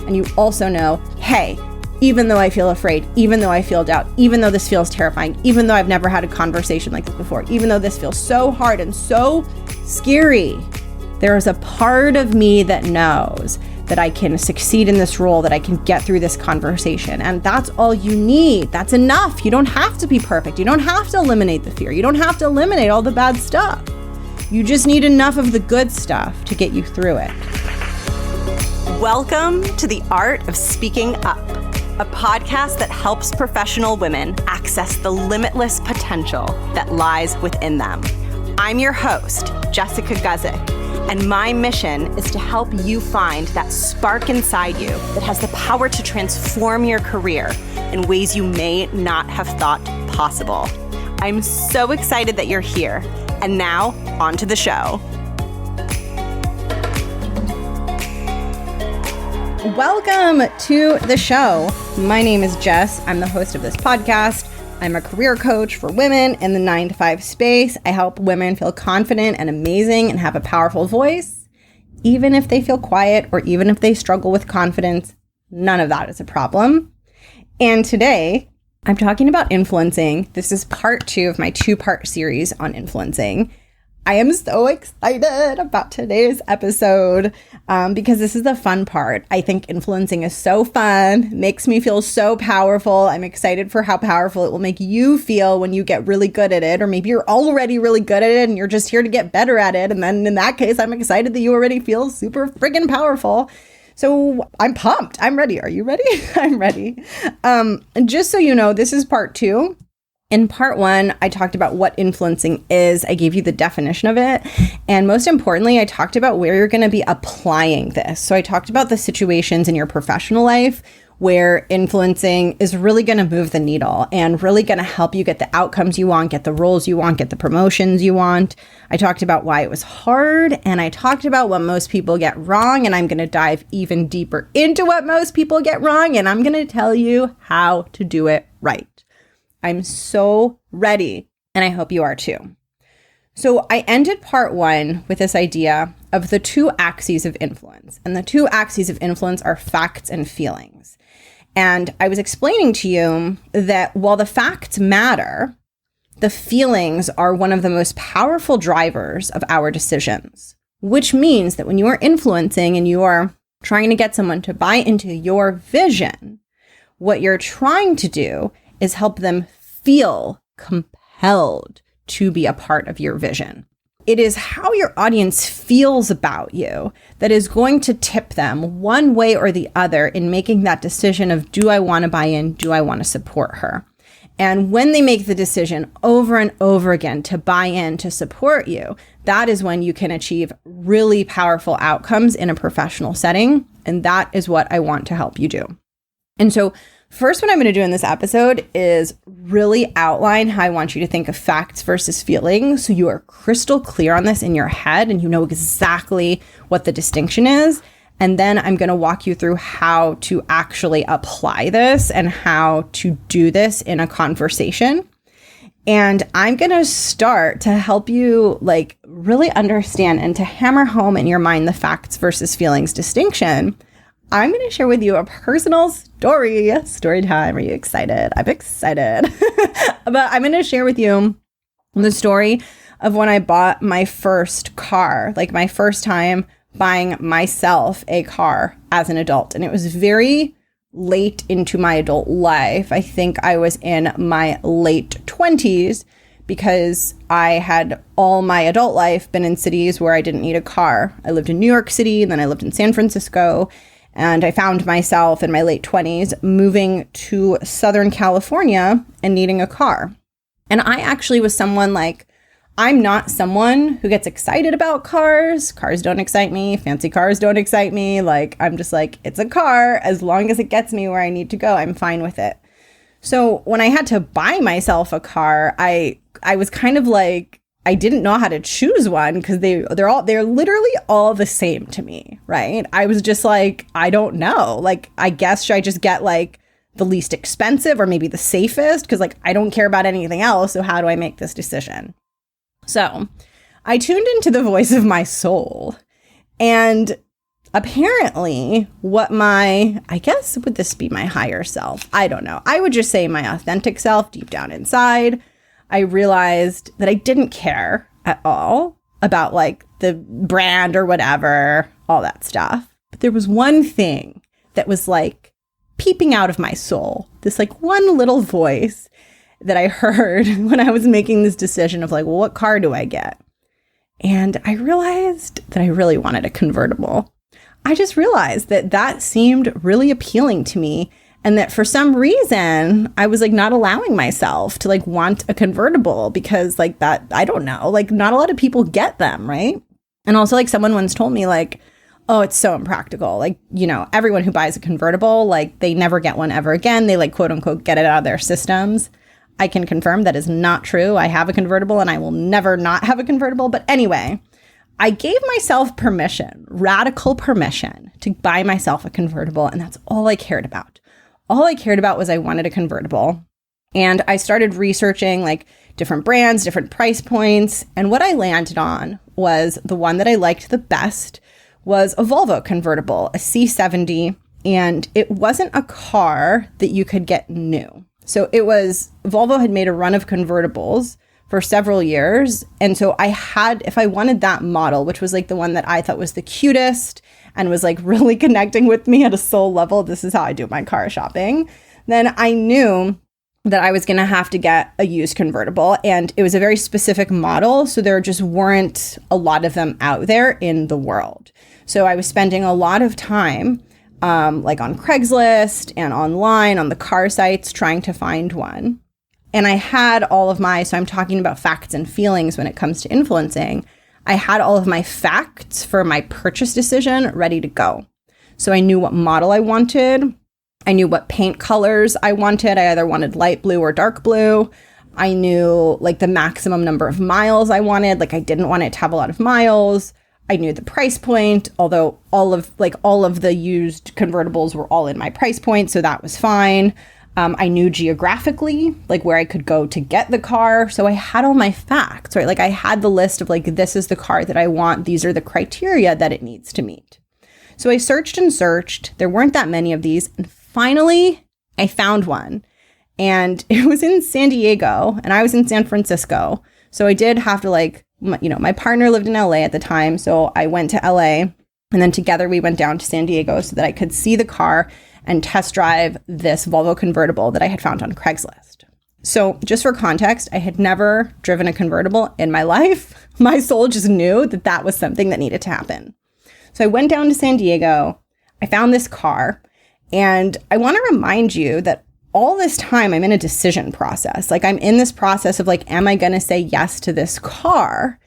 And you also know, hey, even though I feel afraid, even though I feel doubt, even though this feels terrifying, even though I've never had a conversation like this before, even though this feels so hard and so scary, there is a part of me that knows that I can succeed in this role, that I can get through this conversation. And that's all you need. That's enough. You don't have to be perfect. You don't have to eliminate the fear. You don't have to eliminate all the bad stuff. You just need enough of the good stuff to get you through it. Welcome to The Art of Speaking Up, a podcast that helps professional women access the limitless potential that lies within them. I'm your host, Jessica Guzik, and my mission is to help you find that spark inside you that has the power to transform your career in ways you may not have thought possible. I'm so excited that you're here. And now, on to the show. Welcome to the show. My name is Jess. I'm the host of this podcast. I'm a career coach for women in the 9-to-5 space. I help women feel confident and amazing and have a powerful voice, even if they feel quiet or even if they struggle with confidence. None of that is a problem. And today, I'm talking about influencing. This is part 2 of my 2-part series on influencing. I am so excited about today's episode because this is the fun part. I think influencing is so fun, makes me feel so powerful. I'm excited for how powerful it will make you feel when you get really good at it, or maybe you're already really good at it and you're just here to get better at it. And then in that case, I'm excited that you already feel super friggin' powerful. So I'm pumped. I'm ready. Are you ready? I'm ready. And just so you know, this is part 2. In part 1, I talked about what influencing is. I gave you the definition of it. And most importantly, I talked about where you're going to be applying this. So I talked about the situations in your professional life where influencing is really going to move the needle and really going to help you get the outcomes you want, get the roles you want, get the promotions you want. I talked about why it was hard, and I talked about what most people get wrong, and I'm going to dive even deeper into what most people get wrong, and I'm going to tell you how to do it right. I'm so ready, and I hope you are too. So I ended part 1 with this idea of the 2 axes of influence. And the 2 axes of influence are facts and feelings. And I was explaining to you that while the facts matter, the feelings are one of the most powerful drivers of our decisions, which means that when you are influencing and you are trying to get someone to buy into your vision, what you're trying to do is help them feel compelled to be a part of your vision. It is how your audience feels about you that is going to tip them one way or the other in making that decision of, do I want to buy in? Do I want to support her? And when they make the decision over and over again to buy in, to support you, that is when you can achieve really powerful outcomes in a professional setting. And that is what I want to help you do. And so first, what I'm going to do in this episode is really outline how I want you to think of facts versus feelings, so you are crystal clear on this in your head and you know exactly what the distinction is. And then I'm going to walk you through how to actually apply this and how to do this in a conversation. And I'm going to start to help you really understand and to hammer home in your mind the facts versus feelings distinction. I'm going to share with you a personal story. Story time. Are you excited? I'm excited. But I'm going to share with you the story of when I bought my first car, my first time buying myself a car as an adult. And it was very late into my adult life. I think I was in my late 20s because I had all my adult life been in cities where I didn't need a car. I lived in New York City, and then I lived in San Francisco. And I found myself in my late 20s moving to Southern California and needing a car. And I actually was someone I'm not someone who gets excited about cars. Cars don't excite me. Fancy cars don't excite me. I'm just it's a car. As long as it gets me where I need to go, I'm fine with it. So when I had to buy myself a car, I was kind of I didn't know how to choose one because they're literally all the same to me, right? I was just I don't know. I guess should I just get the least expensive or maybe the safest? Because I don't care about anything else. So how do I make this decision? So I tuned into the voice of my soul, and apparently what I guess, would this be my higher self? I don't know. I would just say my authentic self deep down inside. I realized that I didn't care at all about like the brand or whatever, all that stuff. But there was one thing that was like peeping out of my soul, this like one little voice that I heard when I was making this decision of like, well, what car do I get? And I realized that I really wanted a convertible. I just realized that that seemed really appealing to me, and that for some reason I was like not allowing myself to like want a convertible because like that, I don't know, like not a lot of people get them, right? And also like someone once told me like, oh, it's so impractical. Like, you know, everyone who buys a convertible, like they never get one ever again. They like quote unquote get it out of their systems. I can confirm that is not true. I have a convertible and I will never not have a convertible. But anyway, I gave myself permission, radical permission, to buy myself a convertible. And that's all I cared about. All I cared about was I wanted a convertible. And I started researching like different brands, different price points. And what I landed on was the one that I liked the best was a Volvo convertible, a C70. And it wasn't a car that you could get new. So it was, Volvo had made a run of convertibles for several years. And so I had, if I wanted that model, which was like the one that I thought was the cutest and was like really connecting with me at a soul level, this is how I do my car shopping, then I knew that I was going to have to get a used convertible. And it was a very specific model. So there just weren't a lot of them out there in the world. So I was spending a lot of time like on Craigslist and online on the car sites trying to find one. And I had all of my, so I'm talking about facts and feelings when it comes to influencing. I had all of my facts for my purchase decision ready to go. So I knew what model I wanted. I knew what paint colors I wanted. I either wanted light blue or dark blue. I knew like the maximum number of miles I wanted. Like I didn't want it to have a lot of miles. I knew the price point, although all of the used convertibles were all in my price point. So that was fine. I knew geographically, like where I could go to get the car. So I had all my facts, right? Like I had the list of like, this is the car that I want. These are the criteria that it needs to meet. So I searched and searched. There weren't that many of these. And finally, I found one. And it was in San Diego and I was in San Francisco. So I did have to like, you know, my partner lived in LA at the time. So I went to LA and then together we went down to San Diego so that I could see the car and test drive this Volvo convertible that I had found on Craigslist. So just for context, I had never driven a convertible in my life. My soul just knew that that was something that needed to happen. So I went down to San Diego. I found this car. And I want to remind you that all this time I'm in a decision process. Like I'm in this process of like, am I going to say yes to this car?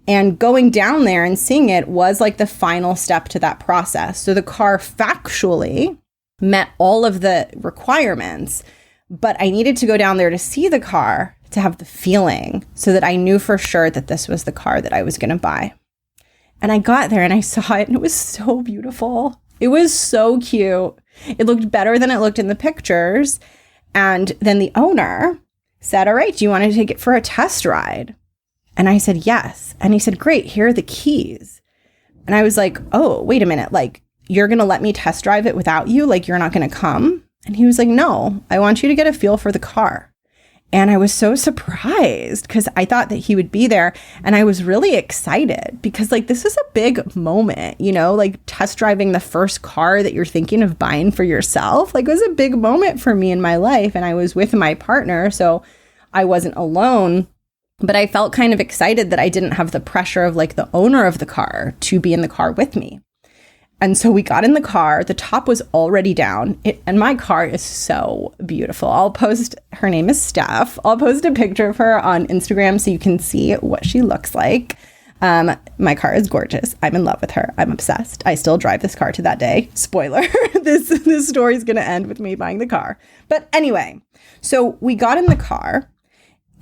And going down there and seeing it was like the final step to that process. So the car factually met all of the requirements, but I needed to go down there to see the car to have the feeling so that I knew for sure that this was the car that I was going to buy. And I got there and I saw it and it was so beautiful. It was so cute. It looked better than it looked in the pictures. And then the owner said, all right, do you want to take it for a test ride? And I said, yes. And he said, great, here are the keys. And I was like, oh, wait a minute. Like, you're going to let me test drive it without you? Like, you're not going to come? And he was like, no, I want you to get a feel for the car. And I was so surprised because I thought that he would be there. And I was really excited because like, this is a big moment, you know, like test driving the first car that you're thinking of buying for yourself. Like it was a big moment for me in my life. And I was with my partner, so I wasn't alone. But I felt kind of excited that I didn't have the pressure of like the owner of the car to be in the car with me. And so we got in the car, the top was already down, and my car is so beautiful. I'll post, her name is Steph. I'll post a picture of her on Instagram so you can see what she looks like. My car is gorgeous. I'm in love with her. I'm obsessed. I still drive this car to that day. Spoiler, this story is going to end with me buying the car. But anyway, so we got in the car.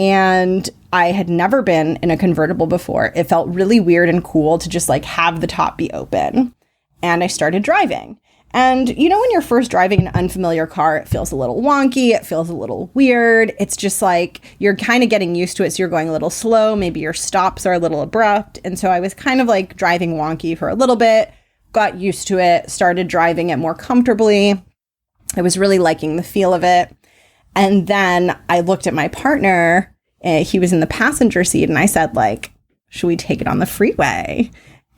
And I had never been in a convertible before. It felt really weird and cool to just like have the top be open. And I started driving. And you know, when you're first driving an unfamiliar car, it feels a little wonky. It feels a little weird. It's just like you're kind of getting used to it. So you're going a little slow. Maybe your stops are a little abrupt. And so I was kind of like driving wonky for a little bit. got used to it, started driving it more comfortably. I was really liking the feel of it. And then I looked at my partner, he was in the passenger seat, and I said, like, should we take it on the freeway?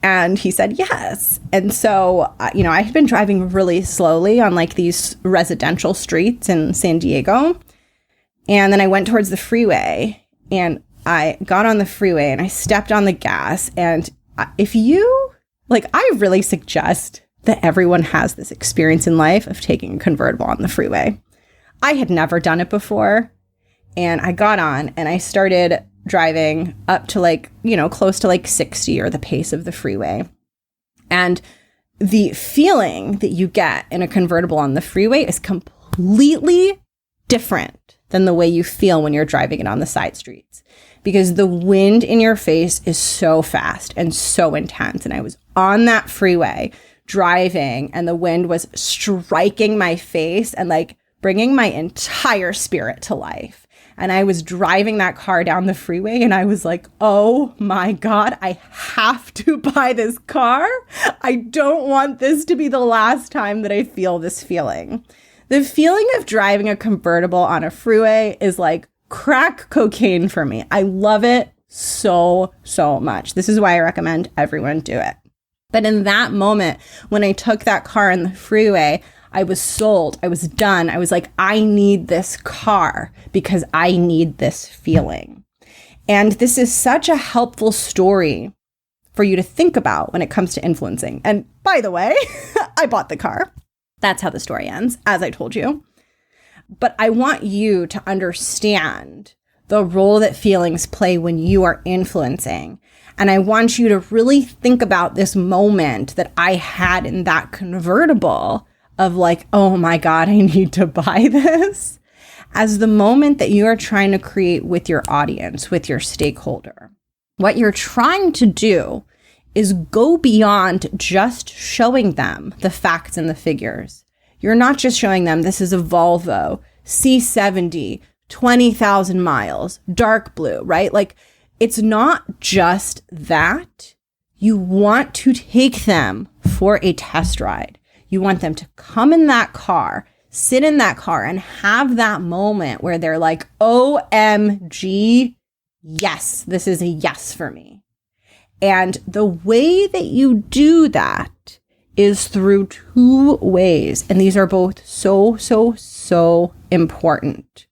And he said, yes. And so, I had been driving really slowly on like these residential streets in San Diego. And then I went towards the freeway, and I got on the freeway and I stepped on the gas. And I really suggest that everyone has this experience in life of taking a convertible on the freeway. I had never done it before. And I got on and I started driving up to close to 60 or the pace of the freeway. And the feeling that you get in a convertible on the freeway is completely different than the way you feel when you're driving it on the side streets, because the wind in your face is so fast and so intense. And I was on that freeway driving, and the wind was striking my face and like bringing my entire spirit to life. And I was driving that car down the freeway, and I was like, oh my God, I have to buy this car. I don't want this to be the last time that I feel this feeling. The feeling of driving a convertible on a freeway is like crack cocaine for me. I love it so, so much. This is why I recommend everyone do it. But in that moment, when I took that car in the freeway, I was sold. I was done. I was like, I need this car because I need this feeling. And this is such a helpful story for you to think about when it comes to influencing. And by the way, I bought the car. That's how the story ends, as I told you. But I want you to understand the role that feelings play when you are influencing. And I want you to really think about this moment that I had in that convertible of like, oh my God, I need to buy this, as the moment that you are trying to create with your audience, with your stakeholder. What you're trying to do is go beyond just showing them the facts and the figures. You're not just showing them this is a Volvo C70, 20,000 miles, dark blue, right? Like, it's not just that. You want to take them for a test ride. You want them to come in that car, sit in that car, and have that moment where they're like, OMG, yes, this is a yes for me. And the way that you do that is through two ways. And these are both so, so, so important.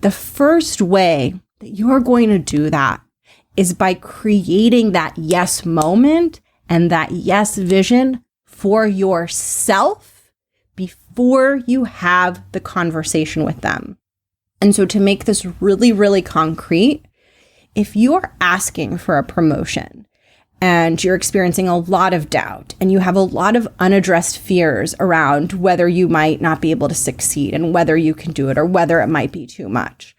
The first way that you're going to do that is by creating that yes moment and that yes vision for yourself before you have the conversation with them. And so to make this really, really concrete, if you're asking for a promotion and you're experiencing a lot of doubt and you have a lot of unaddressed fears around whether you might not be able to succeed and whether you can do it or whether it might be too much,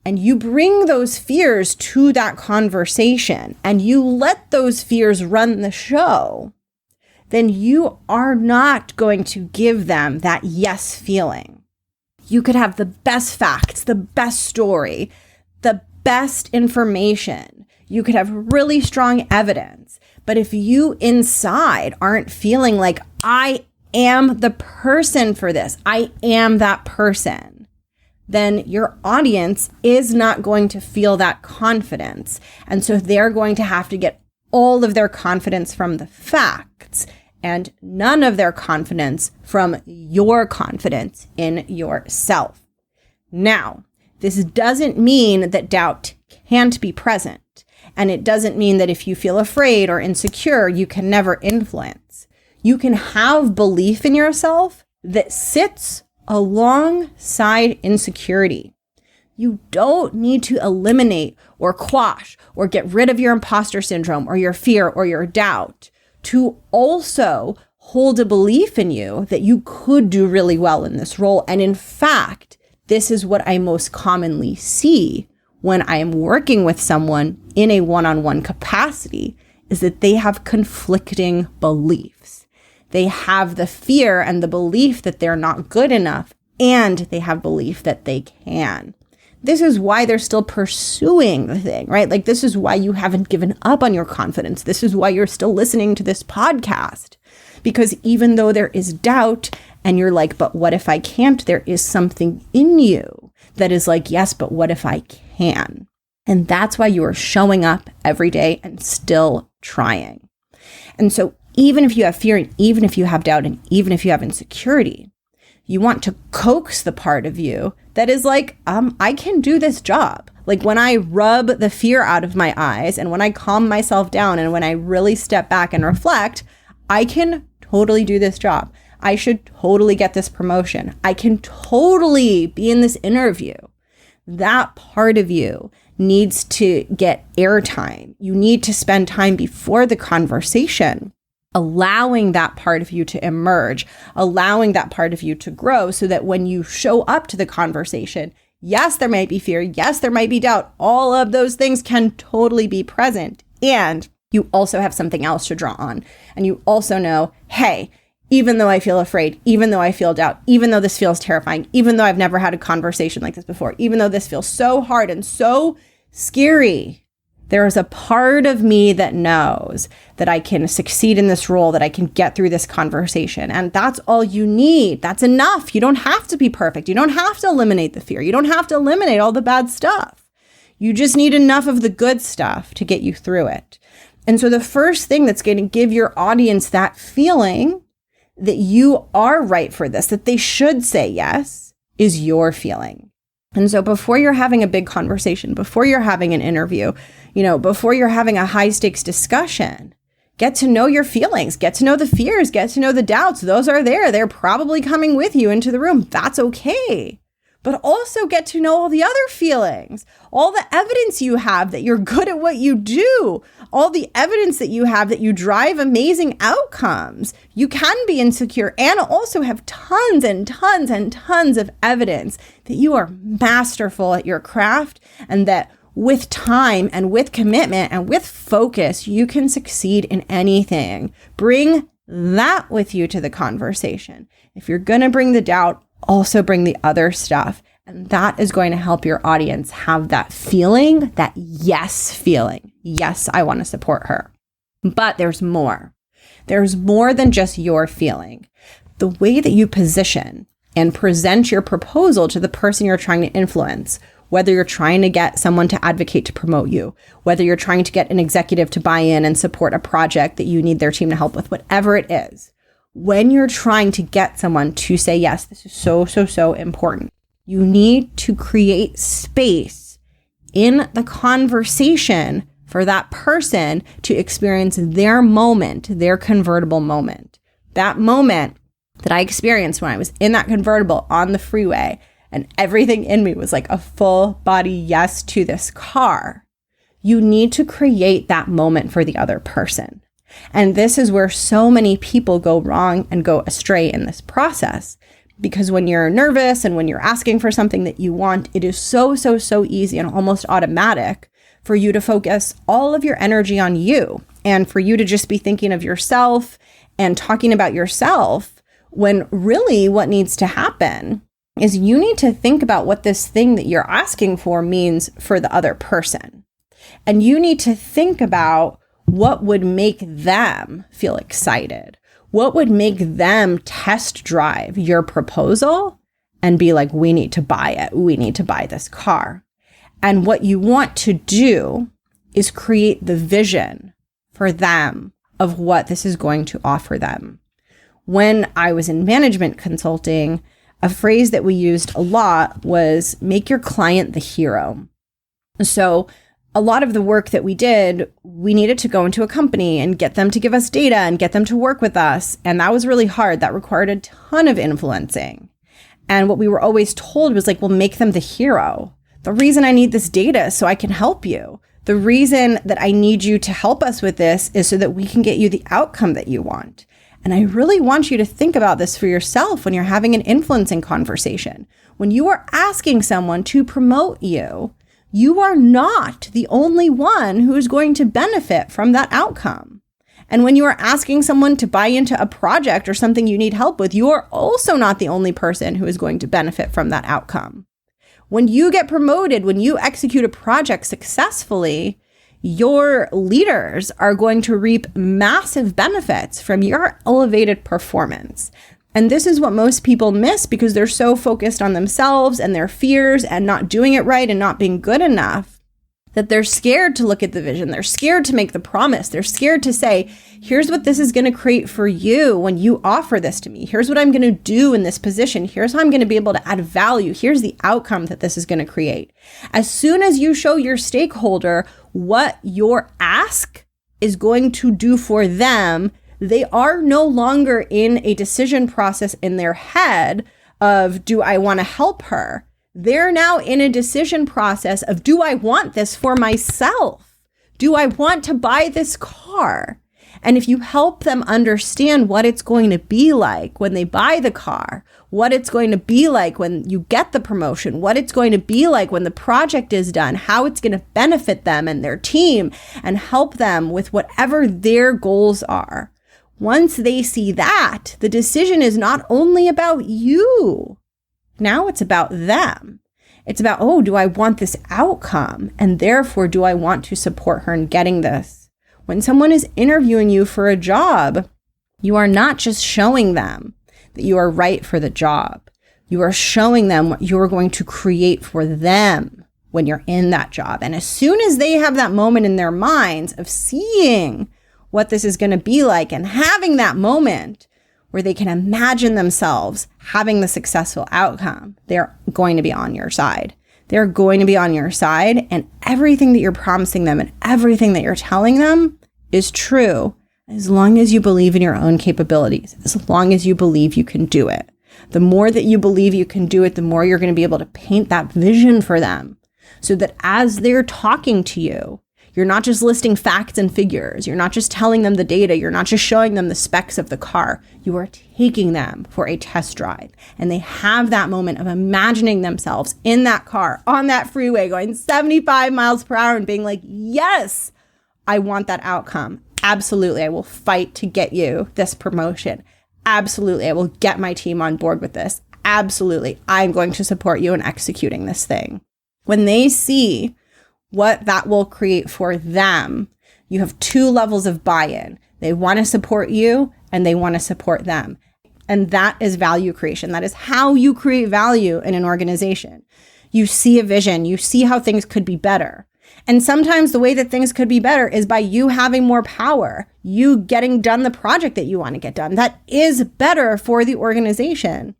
and you bring those fears to that conversation and you let those fears run the show, then you are not going to give them that yes feeling. You could have the best facts, the best story, the best information. You could have really strong evidence. But if you inside aren't feeling like, I am the person for this, I am that person, then your audience is not going to feel that confidence. And so they're going to have to get all of their confidence from the facts and none of their confidence from your confidence in yourself. Now, this doesn't mean that doubt can't be present. And it doesn't mean that if you feel afraid or insecure, you can never influence. You can have belief in yourself that sits alongside insecurity. You don't need to eliminate or quash or get rid of your imposter syndrome or your fear or your doubt to also hold a belief in you that you could do really well in this role. And in fact, this is what I most commonly see when I am working with someone in a one-on-one capacity, is that they have conflicting beliefs. They have the fear and the belief that they're not good enough, and they have belief that they can. This is why they're still pursuing the thing, right? Like, this is why you haven't given up on your confidence. This is why you're still listening to this podcast. Because even though there is doubt and you're like, but what if I can't? There is something in you that is like, yes, but what if I can? And that's why you are showing up every day and still trying. And so even if you have fear, and even if you have doubt, and even if you have insecurity, you want to coax the part of you that is like, I can do this job. Like when I rub the fear out of my eyes and when I calm myself down and when I really step back and reflect, I can totally do this job. I should totally get this promotion. I can totally be in this interview. That part of you needs to get airtime. You need to spend time before the conversation allowing that part of you to emerge, allowing that part of you to grow so that when you show up to the conversation, yes, there might be fear. Yes, there might be doubt. All of those things can totally be present. And you also have something else to draw on. And you also know, hey, even though I feel afraid, even though I feel doubt, even though this feels terrifying, even though I've never had a conversation like this before, even though this feels so hard and so scary, there is a part of me that knows that I can succeed in this role, that I can get through this conversation. And that's all you need. That's enough. You don't have to be perfect. You don't have to eliminate the fear. You don't have to eliminate all the bad stuff. You just need enough of the good stuff to get you through it. And so the first thing that's going to give your audience that feeling that you are right for this, that they should say yes, is your feeling. And so before you're having a big conversation, before you're having an interview, before you're having a high stakes discussion, get to know your feelings, get to know the fears, get to know the doubts. Those are there. They're probably coming with you into the room. That's okay. But also get to know all the other feelings, all the evidence you have that you're good at what you do, all the evidence that you have that you drive amazing outcomes. You can be insecure and also have tons and tons and tons of evidence that you are masterful at your craft and that with time and with commitment and with focus, you can succeed in anything. Bring that with you to the conversation. If you're going to bring the doubt, also bring the other stuff. And that is going to help your audience have that feeling, that yes feeling. Yes, I want to support her. But there's more. There's more than just your feeling. The way that you position and present your proposal to the person you're trying to influence, whether you're trying to get someone to advocate to promote you, whether you're trying to get an executive to buy in and support a project that you need their team to help with, whatever it is. When you're trying to get someone to say yes, this is so, so, so important. You need to create space in the conversation for that person to experience their moment, their convertible moment. That moment that I experienced when I was in that convertible on the freeway and everything in me was like a full body yes to this car. You need to create that moment for the other person. And this is where so many people go wrong and go astray in this process. Because when you're nervous and when you're asking for something that you want, it is so, so, so easy and almost automatic for you to focus all of your energy on you and for you to just be thinking of yourself and talking about yourself, when really what needs to happen is you need to think about what this thing that you're asking for means for the other person. And you need to think about what would make them feel excited? What would make them test drive your proposal and be like, we need to buy it. We need to buy this car. And what you want to do is create the vision for them of what this is going to offer them. When I was in management consulting, a phrase that we used a lot was make your client the hero. So a lot of the work that we did, we needed to go into a company and get them to give us data and get them to work with us. And that was really hard. That required a ton of influencing. And what we were always told was like, well, make them the hero. The reason I need this data is so I can help you. The reason that I need you to help us with this is so that we can get you the outcome that you want. And I really want you to think about this for yourself when you're having an influencing conversation. When you are asking someone to promote you, you are not the only one who is going to benefit from that outcome. And when you are asking someone to buy into a project or something you need help with, you are also not the only person who is going to benefit from that outcome. When you get promoted, when you execute a project successfully, your leaders are going to reap massive benefits from your elevated performance. And this is what most people miss because they're so focused on themselves and their fears and not doing it right and not being good enough that they're scared to look at the vision. They're scared to make the promise. They're scared to say, here's what this is going to create for you when you offer this to me. Here's what I'm going to do in this position. Here's how I'm going to be able to add value. Here's the outcome that this is going to create. As soon as you show your stakeholder what your ask is going to do for them, they are no longer in a decision process in their head of, do I want to help her? They're now in a decision process of, do I want this for myself? Do I want to buy this car? And if you help them understand what it's going to be like when they buy the car, what it's going to be like when you get the promotion, what it's going to be like when the project is done, how it's going to benefit them and their team, and help them with whatever their goals are. Once they see that, the decision is not only about you. Now it's about them. It's about, oh, do I want this outcome? And therefore, do I want to support her in getting this? When someone is interviewing you for a job, you are not just showing them that you are right for the job. You are showing them what you're going to create for them when you're in that job. And as soon as they have that moment in their minds of seeing what this is going to be like and having that moment where they can imagine themselves having the successful outcome, they're going to be on your side. They're going to be on your side, and everything that you're promising them and everything that you're telling them is true as long as you believe in your own capabilities, as long as you believe you can do it. The more that you believe you can do it, the more you're going to be able to paint that vision for them so that as they're talking to you, you're not just listing facts and figures. You're not just telling them the data. You're not just showing them the specs of the car. You are taking them for a test drive. And they have that moment of imagining themselves in that car, on that freeway, going 75 miles per hour and being like, yes, I want that outcome. Absolutely. I will fight to get you this promotion. Absolutely. I will get my team on board with this. Absolutely. I'm going to support you in executing this thing. When they see what that will create for them, you have two levels of buy-in. They want to support you and they want to support them. And that is value creation. That is how you create value in an organization. You see a vision, you see how things could be better. And sometimes the way that things could be better is by you having more power, you getting done the project that you want to get done. That is better for the organization.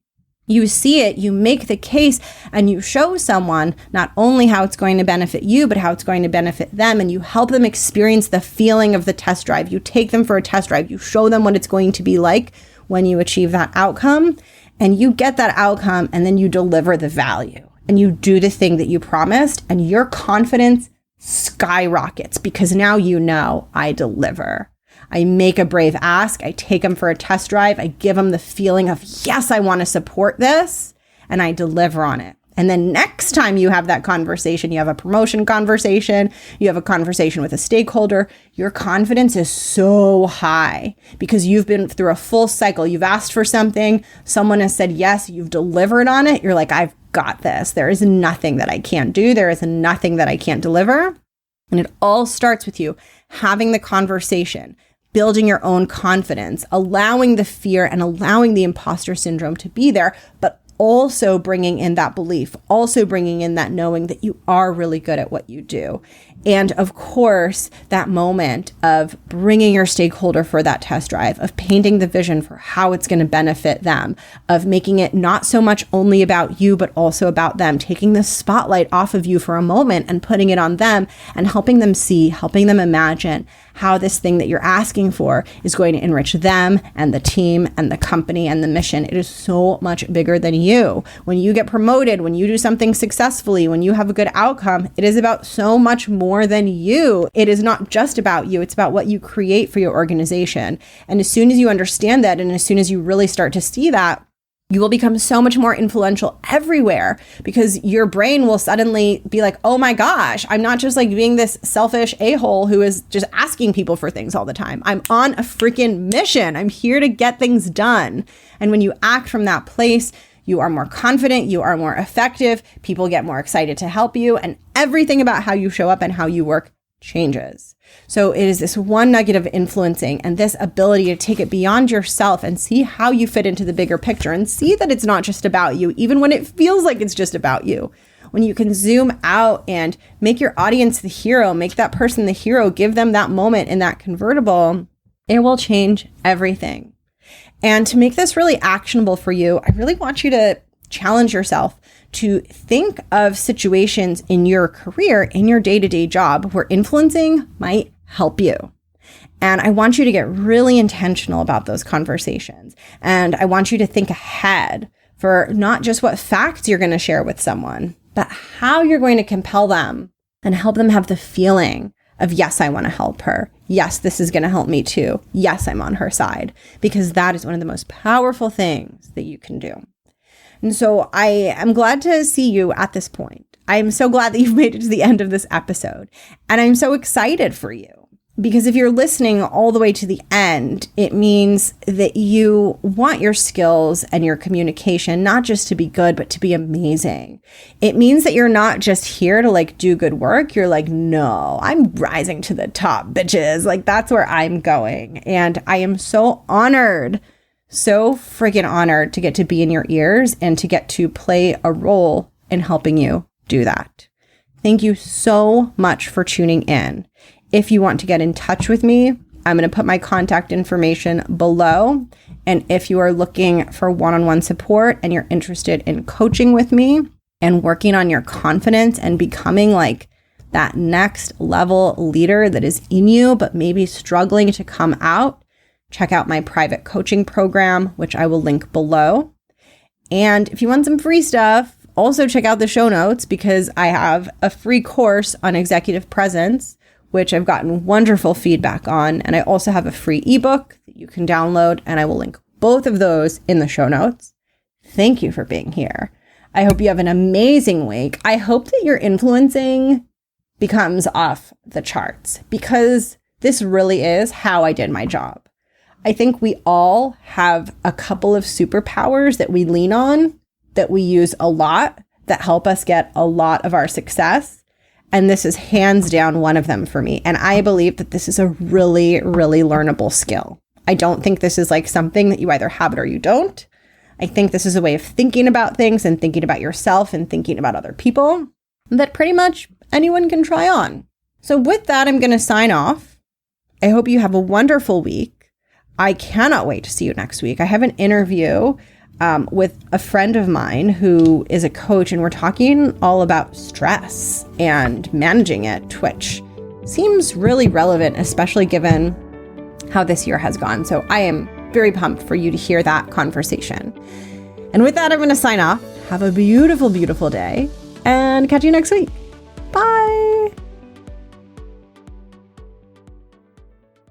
You see it, you make the case, and you show someone not only how it's going to benefit you, but how it's going to benefit them, and you help them experience the feeling of the test drive. You take them for a test drive. You show them what it's going to be like when you achieve that outcome, and you get that outcome, and then you deliver the value, and you do the thing that you promised, and your confidence skyrockets because now you know I deliver. I make a brave ask. I take them for a test drive. I give them the feeling of, yes, I want to support this, and I deliver on it. And then next time you have that conversation, you have a promotion conversation, you have a conversation with a stakeholder, your confidence is so high because you've been through a full cycle. You've asked for something. Someone has said yes. You've delivered on it. You're like, I've got this. There is nothing that I can't do. There is nothing that I can't deliver. And it all starts with you having the conversation, building your own confidence, allowing the fear and allowing the imposter syndrome to be there, but also bringing in that belief, also bringing in that knowing that you are really good at what you do. And of course, that moment of bringing your stakeholder for that test drive, of painting the vision for how it's going to benefit them, of making it not so much only about you, but also about them, taking the spotlight off of you for a moment and putting it on them and helping them see, helping them imagine how this thing that you're asking for is going to enrich them and the team and the company and the mission. It is so much bigger than you. When you get promoted, when you do something successfully, when you have a good outcome, it is about so much more than you. It is not just about you. It's about what you create for your organization. And as soon as you understand that, and as soon as you really start to see that, you will become so much more influential everywhere because your brain will suddenly be like, oh my gosh, I'm not just like being this selfish a-hole who is just asking people for things all the time. I'm on a freaking mission. I'm here to get things done. And when you act from that place, You are more confident, you are more effective, people get more excited to help you, and everything about how you show up and how you work changes. So it is this one nugget of influencing and this ability to take it beyond yourself and see how you fit into the bigger picture and see that it's not just about you, even when it feels like it's just about you. When you can zoom out and make your audience the hero, make that person the hero, give them that moment in that convertible, it will change everything. And to make this really actionable for you, I really want you to challenge yourself to think of situations in your career, in your day-to-day job, where influencing might help you. And I want you to get really intentional about those conversations. And I want you to think ahead for not just what facts you're going to share with someone, but how you're going to compel them and help them have the feeling of, yes, I want to help her. Yes, this is going to help me too. Yes, I'm on her side, because that is one of the most powerful things that you can do. And so I am glad to see you at this point. I'm so glad that you've made it to the end of this episode. And I'm so excited for you, because if you're listening all the way to the end, it means that you want your skills and your communication not just to be good, but to be amazing. It means that you're not just here to do good work. You're like, no, I'm rising to the top, bitches. That's where I'm going. And I am so honored, so freaking honored to get to be in your ears and to get to play a role in helping you do that. Thank you so much for tuning in. If you want to get in touch with me, I'm going to put my contact information below. And if you are looking for one-on-one support and you're interested in coaching with me and working on your confidence and becoming that next level leader that is in you, but maybe struggling to come out, check out my private coaching program, which I will link below. And if you want some free stuff, also check out the show notes, because I have a free course on executive presence, which I've gotten wonderful feedback on. And I also have a free ebook that you can download, and I will link both of those in the show notes. Thank you for being here. I hope you have an amazing week. I hope that your influencing becomes off the charts, because this really is how I did my job. I think we all have a couple of superpowers that we lean on, that we use a lot, that help us get a lot of our success. And this is hands down one of them for me. And I believe that this is a really, really learnable skill. I don't think this is something that you either have it or you don't. I think this is a way of thinking about things and thinking about yourself and thinking about other people that pretty much anyone can try on. So with that, I'm going to sign off. I hope you have a wonderful week. I cannot wait to see you next week. I have an interview with a friend of mine who is a coach, and we're talking all about stress and managing it, which seems really relevant, especially given how this year has gone. So I am very pumped for you to hear that conversation. And with that, I'm going to sign off. Have a beautiful, beautiful day, and catch you next week. Bye.